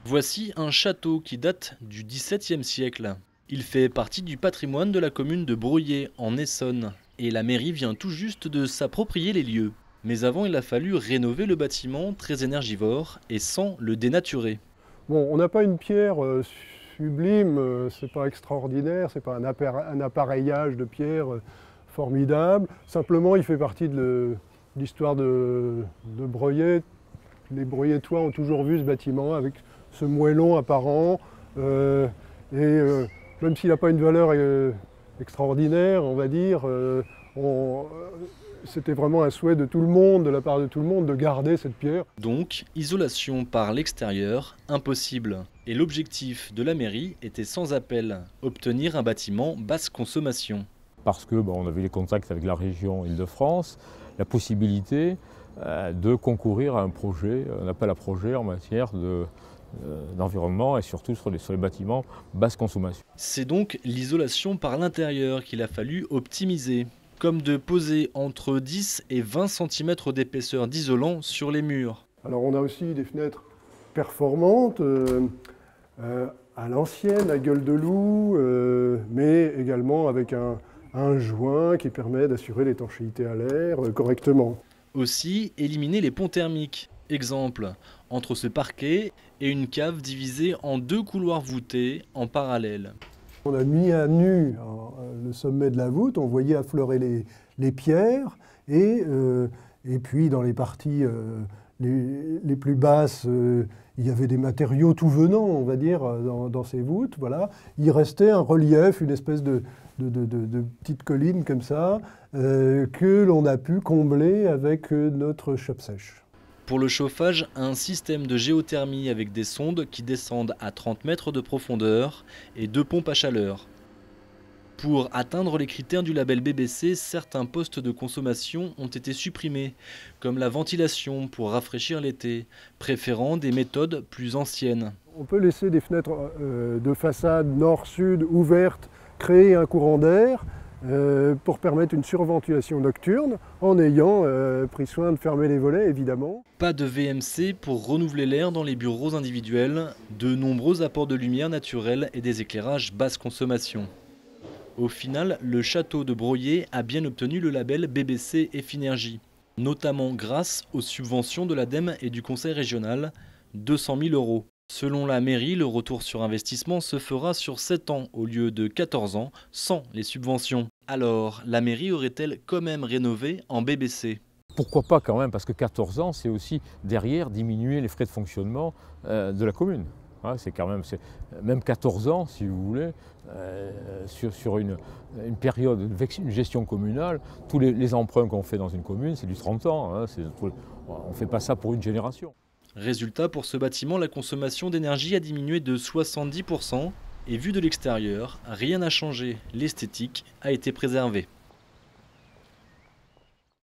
Voici un château qui date du XVIIe siècle. Il fait partie du patrimoine de la commune de Brouillé, en Essonne. Et la mairie vient tout juste de s'approprier les lieux. Mais avant, il a fallu rénover le bâtiment, très énergivore, et sans le dénaturer. Bon, on n'a pas une pierre sublime, c'est pas extraordinaire, c'est pas un appareillage de pierre formidable. Simplement, il fait partie de l'histoire de Breuillet. Les Breuillettois ont toujours vu ce bâtiment avec ce moellon apparent. Même s'il n'a pas une valeur extraordinaire, on va dire, c'était vraiment un souhait de tout le monde, de la part de tout le monde, de garder cette pierre. Donc, isolation par l'extérieur, impossible. Et l'objectif de la mairie était sans appel, obtenir un bâtiment basse consommation. Parce que on avait les contacts avec la région Île-de-France, la possibilité de concourir à un appel à projet en matière d'environnement et surtout sur les bâtiments basse consommation. C'est donc l'isolation par l'intérieur qu'il a fallu optimiser, comme de poser entre 10 et 20 cm d'épaisseur d'isolant sur les murs. Alors on a aussi des fenêtres performantes, à l'ancienne, à gueule de loup, mais également avec un joint qui permet d'assurer l'étanchéité à l'air correctement. Aussi, éliminer les ponts thermiques. Exemple, entre ce parquet et une cave divisée en deux couloirs voûtés en parallèle. On a mis à nu le sommet de la voûte, on voyait affleurer les pierres, et puis dans les parties les plus basses, il y avait des matériaux tout venant, on va dire, dans ces voûtes. Voilà. Il restait un relief, une espèce de petite colline comme ça, que l'on a pu combler avec notre chope sèche. Pour le chauffage, un système de géothermie avec des sondes qui descendent à 30 mètres de profondeur et deux pompes à chaleur. Pour atteindre les critères du label BBC, certains postes de consommation ont été supprimés, comme la ventilation pour rafraîchir l'été, préférant des méthodes plus anciennes. On peut laisser des fenêtres de façade nord-sud ouvertes, créer un courant d'air pour permettre une surventilation nocturne, en ayant pris soin de fermer les volets, évidemment. Pas de VMC pour renouveler l'air dans les bureaux individuels, de nombreux apports de lumière naturelle et des éclairages basse consommation. Au final, le château de Brouillé a bien obtenu le label BBC Effinergie, notamment grâce aux subventions de l'ADEME et du Conseil régional, 200 000 €. Selon la mairie, le retour sur investissement se fera sur 7 ans au lieu de 14 ans sans les subventions. Alors, la mairie aurait-elle quand même rénové en BBC ? Pourquoi pas quand même, parce que 14 ans, c'est aussi derrière diminuer les frais de fonctionnement de la commune. C'est quand même 14 ans, si vous voulez, sur une période, une gestion communale. Tous les emprunts qu'on fait dans une commune, c'est du 30 ans. On ne fait pas ça pour une génération. Résultat, pour ce bâtiment, la consommation d'énergie a diminué de 70% et vu de l'extérieur, rien n'a changé. L'esthétique a été préservée.